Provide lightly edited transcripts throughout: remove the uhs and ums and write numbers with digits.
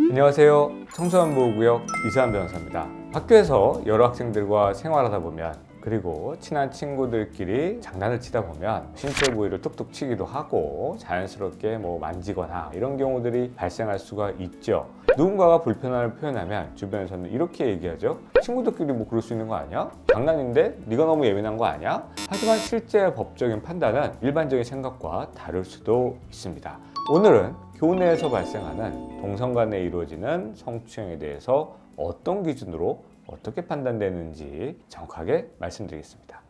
안녕하세요. 청소년보호구역 이수환 변호사입니다. 학교에서 여러 학생들과 생활하다 보면, 그리고 친한 친구들끼리 장난을 치다 보면 신체 부위를 툭툭 치기도 하고 자연스럽게 만지거나 이런 경우들이 발생할 수가 있죠. 누군가가 불편함을 표현하면 주변에서는 이렇게 얘기하죠. 친구들끼리 그럴 수 있는 거 아니야? 장난인데? 네가 너무 예민한 거 아니야? 하지만 실제 법적인 판단은 일반적인 생각과 다를 수도 있습니다. 오늘은 교내에서 발생하는 동성 간에 이루어지는 성추행에 대해서 어떤 기준으로 어떻게 판단되는지 정확하게 말씀드리겠습니다.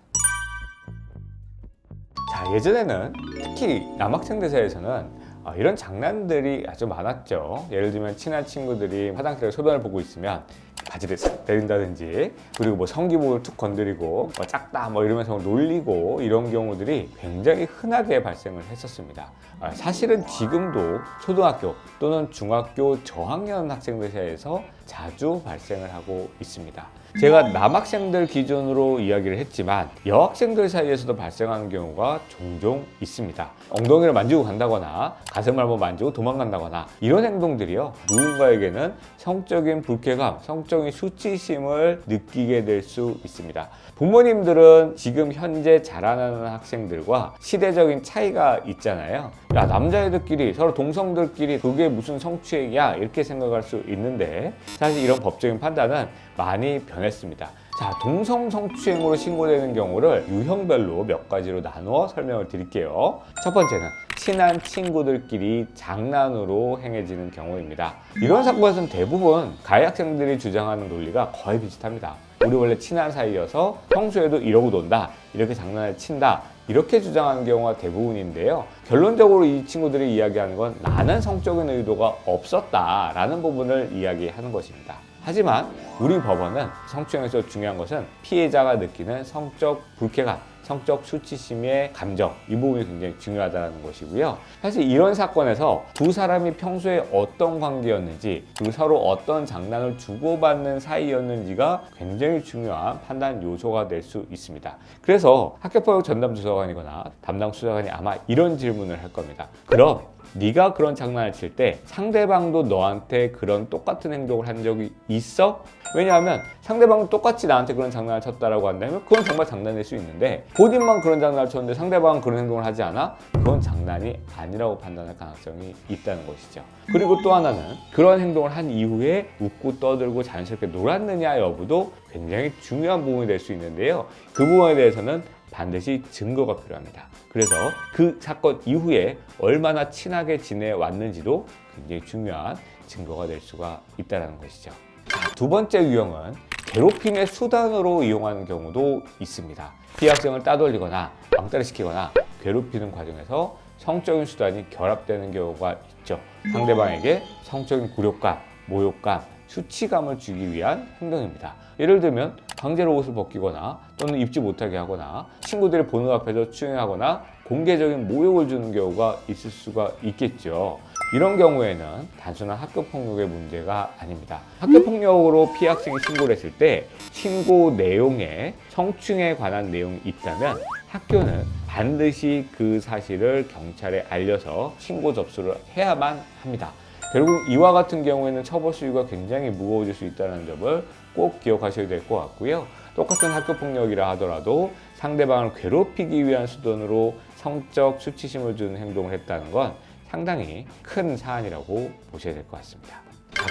자, 예전에는 특히 남학생들 사이에서는 이런 장난들이 아주 많았죠. 예를 들면 친한 친구들이 화장실에 소변을 보고 있으면 바지를 싹 내린다든지, 그리고 성기복을 툭 건드리고 작다 이러면서 놀리고, 이런 경우들이 굉장히 흔하게 발생을 했었습니다. 사실은 지금도 초등학교 또는 중학교 저학년 학생들 사이에서 자주 발생을 하고 있습니다. 제가 남학생들 기준으로 이야기를 했지만 여학생들 사이에서도 발생하는 경우가 종종 있습니다. 엉덩이를 만지고 간다거나 가슴을 한번 만지고 도망간다거나 이런 행동들이요, 누군가에게는 성적인 불쾌감, 성적인 수치심을 느끼게 될 수 있습니다. 부모님들은 지금 현재 자라나는 학생들과 시대적인 차이가 있잖아요. 야, 남자애들끼리 서로 동성들끼리 그게 무슨 성추행이야, 이렇게 생각할 수 있는데, 사실 이런 법적인 판단은 많이 변했습니다. 자, 동성 성추행으로 신고되는 경우를 유형별로 몇 가지로 나누어 설명을 드릴게요. 첫 번째는 친한 친구들끼리 장난으로 행해지는 경우입니다. 이런 사건에서는 대부분 가해 학생들이 주장하는 논리가 거의 비슷합니다. 우리 원래 친한 사이여서 평소에도 이러고 논다, 이렇게 장난을 친다, 이렇게 주장하는 경우가 대부분인데요. 결론적으로 이 친구들이 이야기하는 건 나는 성적인 의도가 없었다라는 부분을 이야기하는 것입니다. 하지만 우리 법원은 성추행에서 중요한 것은 피해자가 느끼는 성적 불쾌감, 성적 수치심의 감정, 이 부분이 굉장히 중요하다는 것이고요. 사실 이런 사건에서 두 사람이 평소에 어떤 관계였는지, 그리고 서로 어떤 장난을 주고받는 사이였는지가 굉장히 중요한 판단 요소가 될 수 있습니다. 그래서 학교폭력 전담 수사관이거나 담당 수사관이 아마 이런 질문을 할 겁니다. 그럼 네가 그런 장난을 칠 때 상대방도 너한테 그런 똑같은 행동을 한 적이 있어? 왜냐하면 상대방도 똑같이 나한테 그런 장난을 쳤다라고 한다면 그건 정말 장난일 수 있는데, 본인만 그런 장난을 쳤는데 상대방은 그런 행동을 하지 않아? 그건 장난이 아니라고 판단할 가능성이 있다는 것이죠. 그리고 또 하나는 그런 행동을 한 이후에 웃고 떠들고 자연스럽게 놀았느냐 여부도 굉장히 중요한 부분이 될 수 있는데요. 그 부분에 대해서는 반드시 증거가 필요합니다. 그래서 그 사건 이후에 얼마나 친하게 지내왔는지도 굉장히 중요한 증거가 될 수가 있다는 것이죠. 자, 두 번째 유형은 괴롭힘의 수단으로 이용하는 경우도 있습니다. 피해 학생을 따돌리거나 왕따를 시키거나 괴롭히는 과정에서 성적인 수단이 결합되는 경우가 있죠. 상대방에게 성적인 굴욕감, 모욕감, 수치감을 주기 위한 행동입니다. 예를 들면 강제로 옷을 벗기거나 또는 입지 못하게 하거나 친구들이 보는 앞에서 추행하거나 공개적인 모욕을 주는 경우가 있을 수가 있겠죠. 이런 경우에는 단순한 학교폭력의 문제가 아닙니다. 학교폭력으로 피해 학생이 신고를 했을 때 신고 내용에 성추행에 관한 내용이 있다면 학교는 반드시 그 사실을 경찰에 알려서 신고 접수를 해야만 합니다. 결국 이와 같은 경우에는 처벌 수위가 굉장히 무거워질 수 있다는 점을 꼭 기억하셔야 될 것 같고요. 똑같은 학교폭력이라 하더라도 상대방을 괴롭히기 위한 수단으로 성적 수치심을 주는 행동을 했다는 건 상당히 큰 사안이라고 보셔야 될 것 같습니다.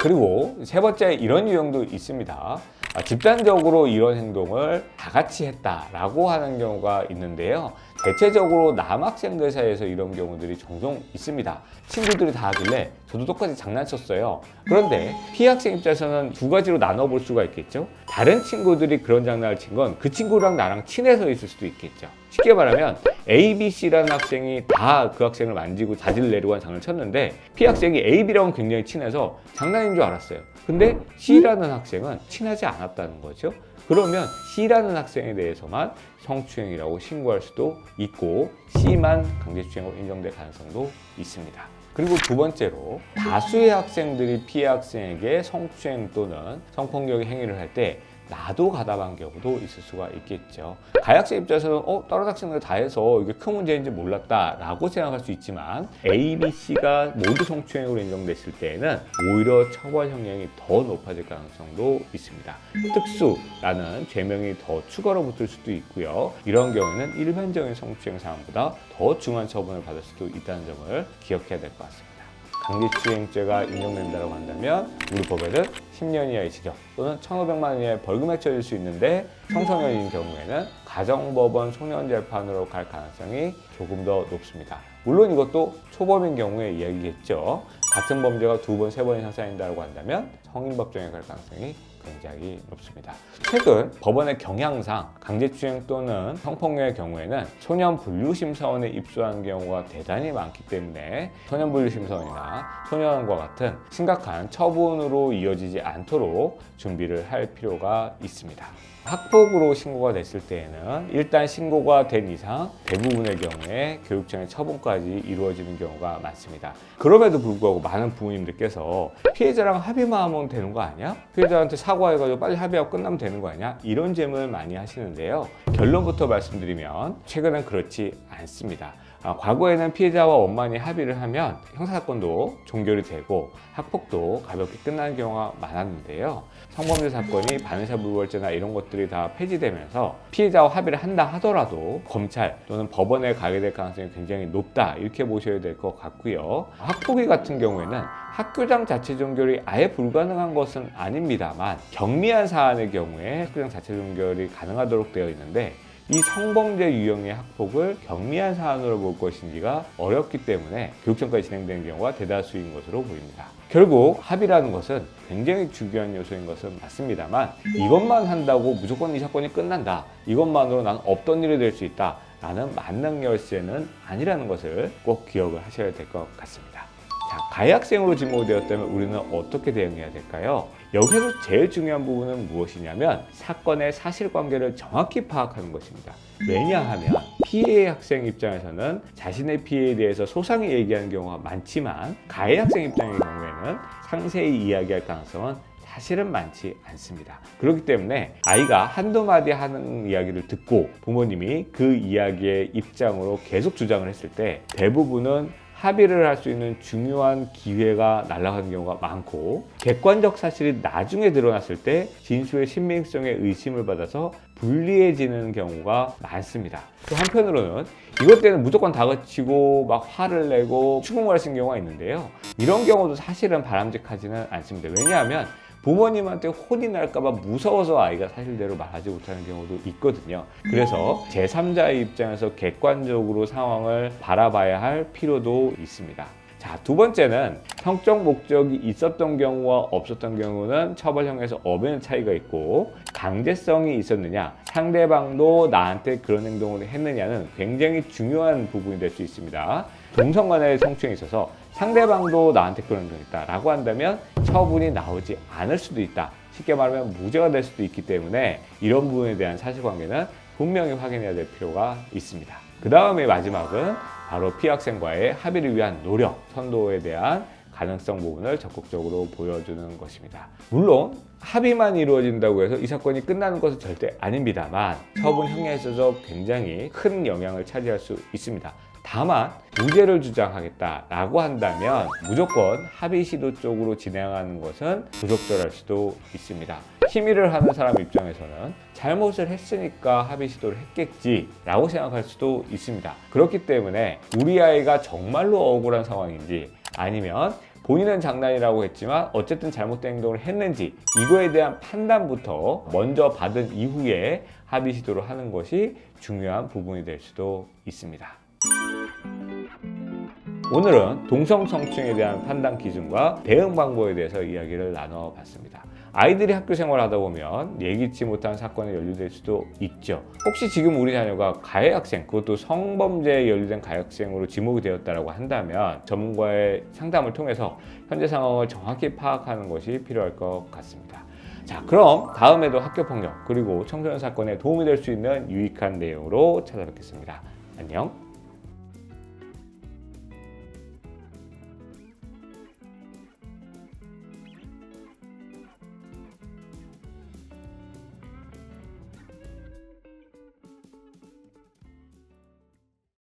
그리고 세 번째, 이런 유형도 있습니다. 집단적으로 이런 행동을 다 같이 했다라고 하는 경우가 있는데요. 대체적으로 남학생들 사이에서 이런 경우들이 종종 있습니다. 친구들이 다 하길래 저도 똑같이 장난쳤어요. 그런데 피해 학생 입장에서는 두 가지로 나눠볼 수가 있겠죠. 다른 친구들이 그런 장난을 친 건 그 친구랑 나랑 친해서 있을 수도 있겠죠. 쉽게 말하면 A, B, C라는 학생이 다 그 학생을 만지고 자질을 내려고 한 장난을 쳤는데 피해 학생이 A, B랑은 굉장히 친해서 장난인 줄 알았어요. 근데 C라는 학생은 친하지 않았다는 거죠. 그러면 C라는 학생에 대해서만 성추행이라고 신고할 수도 있고 C만 강제추행으로 인정될 가능성도 있습니다. 그리고 두 번째로 다수의 학생들이 피해 학생에게 성추행 또는 성폭력의 행위를 할 때 나도 가담한 경우도 있을 수가 있겠죠. 가해학생 입장에서는 다른 학생들 다 해서 이게 큰 문제인지 몰랐다라고 생각할 수 있지만 A, B, C가 모두 성추행으로 인정됐을 때에는 오히려 처벌 형량이 더 높아질 가능성도 있습니다. 특수라는 죄명이 더 추가로 붙을 수도 있고요. 이런 경우에는 일반적인 성추행 사항보다 더 중한 처분을 받을 수도 있다는 점을 기억해야 될 것 같습니다. 강제추행죄가 인정된다고 한다면 우리 법에는 10년 이하의 징역 또는 1,500만 원 이하의 벌금에 처해질 수 있는데 청소년인 경우에는 가정법원 소년재판으로 갈 가능성이 조금 더 높습니다. 물론 이것도 초범인 경우의 이야기겠죠. 같은 범죄가 2번, 3번 이상 쌓인다고 한다면 성인법정에 갈 가능성이 굉장히 높습니다. 최근 법원의 경향상 강제추행 또는 성폭력의 경우에는 소년분류심사원에 입소한 경우가 대단히 많기 때문에 소년분류심사원이나 소년원과 같은 심각한 처분으로 이어지지 않도록 준비를 할 필요가 있습니다. 학폭으로 신고가 됐을 때에는 일단 신고가 된 이상 대부분의 경우에 교육청의 처분까지 이루어지는 경우가 많습니다. 그럼에도 불구하고 많은 부모님들께서 피해자랑 합의만 하면 되는 거 아니야? 피해자한테 사과해가지고 빨리 합의하고 끝나면 되는 거 아니야? 이런 질문을 많이 하시는데요. 결론부터 말씀드리면 최근엔 그렇지 않습니다. 과거에는 피해자와 원만히 합의를 하면 형사사건도 종결이 되고 학폭도 가볍게 끝나는 경우가 많았는데요. 성범죄 사건이 반의사 불벌죄나 이런 것들이 다 폐지되면서 피해자와 합의를 한다 하더라도 검찰 또는 법원에 가게 될 가능성이 굉장히 높다 이렇게 보셔야 될 것 같고요. 학폭위 같은 경우에는 학교장 자체 종결이 아예 불가능한 것은 아닙니다만 경미한 사안의 경우에 학교장 자체 종결이 가능하도록 되어 있는데 이 성범죄 유형의 학폭을 경미한 사안으로 볼 것인지가 어렵기 때문에 교육청까지 진행되는 경우가 대다수인 것으로 보입니다. 결국 합의라는 것은 굉장히 중요한 요소인 것은 맞습니다만 이것만 한다고 무조건 이 사건이 끝난다. 이것만으로 난 없던 일이 될 수 있다. 라는 만능 열쇠는 아니라는 것을 꼭 기억을 하셔야 될 것 같습니다. 자, 가해학생으로 지목되었다면 우리는 어떻게 대응해야 될까요? 여기서 제일 중요한 부분은 무엇이냐면 사건의 사실관계를 정확히 파악하는 것입니다. 왜냐하면 피해 학생 입장에서는 자신의 피해에 대해서 소상히 얘기하는 경우가 많지만 가해 학생 입장의 경우에는 상세히 이야기할 가능성은 사실은 많지 않습니다. 그렇기 때문에 아이가 한두 마디 하는 이야기를 듣고 부모님이 그 이야기의 입장으로 계속 주장을 했을 때 대부분은 합의를 할 수 있는 중요한 기회가 날아가는 경우가 많고 객관적 사실이 나중에 드러났을 때 진술의 신빙성에 의심을 받아서 불리해지는 경우가 많습니다. 또 한편으로는 이것 때는 무조건 다그치고 막 화를 내고 추궁을 하시는 경우가 있는데요. 이런 경우도 사실은 바람직하지는 않습니다. 왜냐하면 부모님한테 혼이 날까봐 무서워서 아이가 사실대로 말하지 못하는 경우도 있거든요. 그래서 제3자의 입장에서 객관적으로 상황을 바라봐야 할 필요도 있습니다. 자, 두 번째는 성적 목적이 있었던 경우와 없었던 경우는 처벌형에서 엄연한 차이가 있고 강제성이 있었느냐, 상대방도 나한테 그런 행동을 했느냐는 굉장히 중요한 부분이 될 수 있습니다. 동성 간의 성추행에 있어서 상대방도 나한테 그런 행동을 했다라고 한다면 처분이 나오지 않을 수도 있다. 쉽게 말하면 무죄가 될 수도 있기 때문에 이런 부분에 대한 사실관계는 분명히 확인해야 될 필요가 있습니다. 그 다음에 마지막은 바로 피해 학생과의 합의를 위한 노력, 선도에 대한 가능성 부분을 적극적으로 보여주는 것입니다. 물론 합의만 이루어진다고 해서 이 사건이 끝나는 것은 절대 아닙니다만 처분형에 있어서 굉장히 큰 영향을 차지할 수 있습니다. 다만 무죄를 주장하겠다라고 한다면 무조건 합의 시도 쪽으로 진행하는 것은 부적절할 수도 있습니다. 심의를 하는 사람 입장에서는 잘못을 했으니까 합의 시도를 했겠지라고 생각할 수도 있습니다. 그렇기 때문에 우리 아이가 정말로 억울한 상황인지 아니면 본인은 장난이라고 했지만 어쨌든 잘못된 행동을 했는지 이거에 대한 판단부터 먼저 받은 이후에 합의 시도를 하는 것이 중요한 부분이 될 수도 있습니다. 오늘은 동성 성추행에 대한 판단 기준과 대응 방법에 대해서 이야기를 나눠봤습니다. 아이들이 학교 생활을 하다 보면 예기치 못한 사건에 연루될 수도 있죠. 혹시 지금 우리 자녀가 가해 학생, 그것도 성범죄에 연루된 가해 학생으로 지목이 되었다고 한다면 전문가의 상담을 통해서 현재 상황을 정확히 파악하는 것이 필요할 것 같습니다. 자, 그럼 다음에도 학교폭력 그리고 청소년 사건에 도움이 될 수 있는 유익한 내용으로 찾아뵙겠습니다. 안녕.